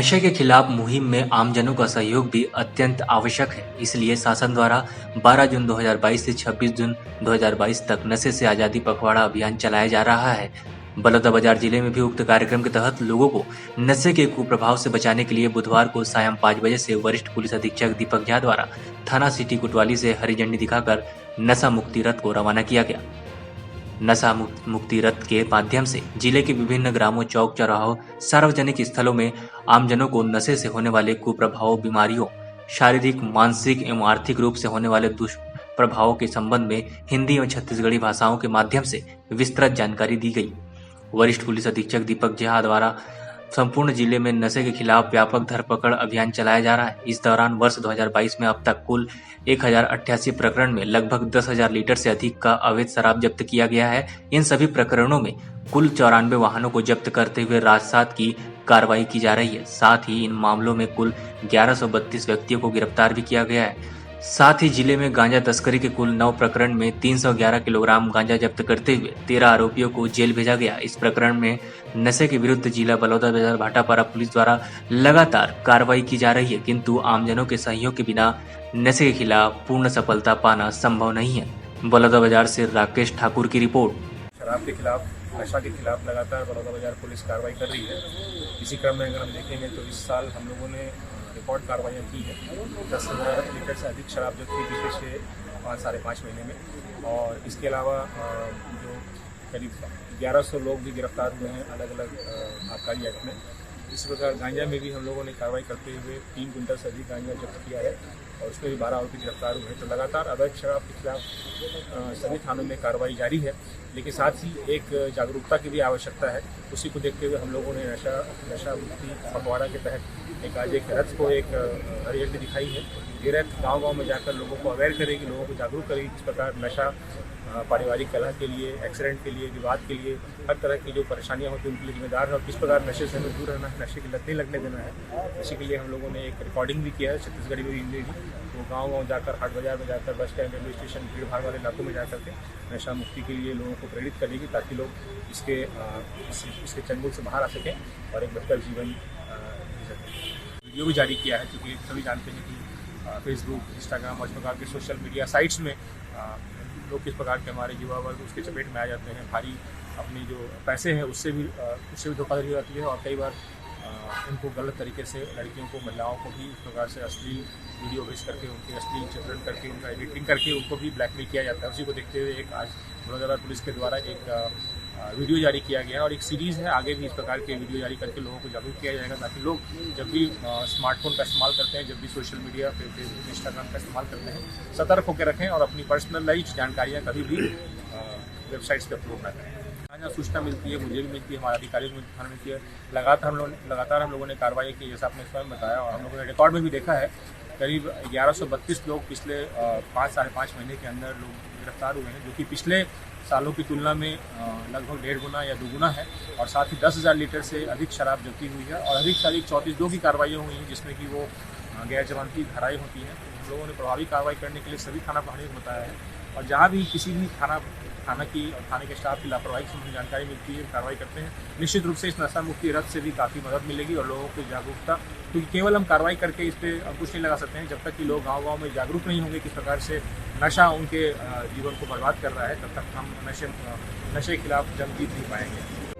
नशे के खिलाफ मुहिम में आमजनों का सहयोग भी अत्यंत आवश्यक है। इसलिए शासन द्वारा 12 जून 2022 से 26 जून 2022 तक नशे से आजादी पखवाड़ा अभियान चलाया जा रहा है। बलौदाबाजार जिले में भी उक्त कार्यक्रम के तहत लोगों को नशे के कुप्रभाव से बचाने के लिए बुधवार को सायं 5 बजे से वरिष्ठ पुलिस अधीक्षक दीपक झा द्वारा थाना सिटी कोतवाली से हरी झंडी दिखाकर नशा मुक्ति रथ को रवाना किया गया। नशा मुक्ति रथ के माध्यम से जिले के विभिन्न ग्रामों, चौक चौराहों, सार्वजनिक स्थलों में आमजनों को नशे से होने वाले कुप्रभावों, बीमारियों, शारीरिक, मानसिक एवं आर्थिक रूप से होने वाले दुष्प्रभावों के संबंध में हिंदी एवं छत्तीसगढ़ी भाषाओं के माध्यम से विस्तृत जानकारी दी गई। वरिष्ठ पुलिस अधीक्षक दीपक झा द्वारा संपूर्ण जिले में नशे के खिलाफ व्यापक धरपकड़ अभियान चलाया जा रहा है। इस दौरान वर्ष 2022 में अब तक कुल 1088 प्रकरण में लगभग 10,000 लीटर से अधिक का अवैध शराब जब्त किया गया है। इन सभी प्रकरणों में कुल 94 वाहनों को जब्त करते हुए राजसात की कार्रवाई की जा रही है। साथ ही इन मामलों में कुल 1132 व्यक्तियों को गिरफ्तार भी किया गया है। साथ ही जिले में गांजा तस्करी के कुल 9 प्रकरण में 311 किलोग्राम गांजा जब्त करते हुए 13 आरोपियों को जेल भेजा गया। इस प्रकरण में नशे के विरुद्ध जिला बलौदाबाजार भाटापारा पुलिस द्वारा लगातार कार्रवाई की जा रही है, किंतु आमजनों के सहयोग के बिना नशे के खिलाफ पूर्ण सफलता पाना संभव नहीं है। बलौदाबाजार से राकेश ठाकुर की रिपोर्ट। शराब के खिलाफ, नशा के खिलाफ लगातार बलौदाबाजार पुलिस कार्रवाई कर रही है। इसी क्रम में अगर हम देखेंगे तो इस साल हम लोगों ने रिकॉर्ड कार्रवाइयाँ की है। 10,000 लीटर से अधिक शराब जब्त की पिछले 5 साढ़े 5 महीने में, और इसके अलावा जो करीब 1100 लोग भी गिरफ्तार हुए हैं अलग अलग आबकारी एक्ट में। इस प्रकार गांजा में भी हम लोगों ने कार्रवाई करते हुए 3 क्विंटल से अधिक गांजा जब्त किया है, और उसमें भी 12 आरोपी गिरफ्तार हुए हैं। तो लगातार अवैध शराब के खिलाफ सभी थानों में कार्रवाई जारी है, लेकिन साथ ही एक जागरूकता की भी आवश्यकता है। उसी को देखते हुए हम लोगों ने नशा मुक्ति पखवाड़ा के तहत आज एक रथ को एक हरी झंडी दिखाई है। ये रथ गाँव में जाकर लोगों को अवेयर करेगी, लोगों को जागरूक करेगी किस प्रकार नशा पारिवारिक कलह के लिए, एक्सीडेंट के लिए, विवाद के लिए, हर तरह की जो परेशानियां होती हैं उनके लिए जिम्मेदार है, और किस प्रकार नशे से हमें दूर रहना है, नशे की लत नहीं लगने देना है। इसी के लिए हम लोगों ने एक रिकॉर्डिंग भी किया है, छत्तीसगढ़ी में, हिंदी भी। तो गाँव जाकर, हाट बाजार में जाकर, बस स्टैंड, रेलवे स्टेशन, भीड़ भाड़ वाले इलाकों में जाकर के नशा मुक्ति के लिए लोगों को प्रेरित करेगी, ताकि लोग इसके चंगुल से बाहर आ सकें और एक बेहतर जीवन जी सकें। वीडियो भी जारी किया है, क्योंकि सभी जानते हैं कि फेसबुक, इंस्टाग्राम और इस प्रकार के सोशल मीडिया साइट्स में लोग किस प्रकार के हमारे युवा वर्ग उसके चपेट में आ जाते हैं। भारी अपनी जो पैसे हैं उससे भी धोखाधड़ी हो जाती है, और कई बार उनको गलत तरीके से लड़कियों को, महिलाओं को भी इस प्रकार से अश्लील वीडियो भेज करके, उनके अश्लील चित्रण करके, उनका एडिटिंग करके उनको भी ब्लैकमेल किया जाता है। उसी को देखते हुए एक आज बलौदाबाजार पुलिस के द्वारा एक वीडियो जारी किया गया, और एक सीरीज़ है, आगे भी इस प्रकार के वीडियो जारी करके लोगों को जागरूक किया जाएगा, ताकि लोग जब भी स्मार्टफोन का इस्तेमाल करते हैं, जब भी सोशल मीडिया, फेसबुक, इंस्टाग्राम का इस्तेमाल करते हैं, सतर्क होकर रखें और अपनी पर्सनलाइज जानकारियाँ कभी भी वेबसाइट्स पर अपलोड न करें। जहाँ सूचना मिलती है, मुझे भी मिलती है, हमारे अधिकारियों को थाना मिलती है, लगातार हम लोगों ने कार्रवाई की, जैसा आपने इस बार बताया, और हम लोगों ने रिकॉर्ड में भी देखा है करीब 1132 लोग पिछले 5 साढ़े 5 महीने के अंदर लोग गिरफ्तार हुए हैं, जो कि पिछले सालों की तुलना में लगभग 1.5 गुना या 2 गुना है। और साथ ही 10,000 लीटर से अधिक शराब जब्ती हुई है, और अधिक से अधिक 34 की कार्रवाइयाँ हुई हैं, जिसमें कि वो गैर जमानती धाराएँ होती हैं। हम लोगों ने प्रभावी कार्रवाई करने के लिए सभी थाना प्रभारियों को बताया है, और जहाँ भी किसी भी थाना की और थाने के स्टाफ की लापरवाही से हमें जानकारी मिलती है, कार्रवाई करते हैं। निश्चित रूप से इस नशा मुक्ति रथ से भी काफ़ी मदद मिलेगी, और लोगों को जागरूकता, क्योंकि केवल हम कार्रवाई करके इस पर अंकुश नहीं लगा सकते हैं। जब तक कि लोग गाँव में जागरूक नहीं होंगे किस प्रकार से नशा उनके जीवन को बर्बाद कर रहा है, तब तक हम नशे के खिलाफ जंग जीत नहीं पाएंगे।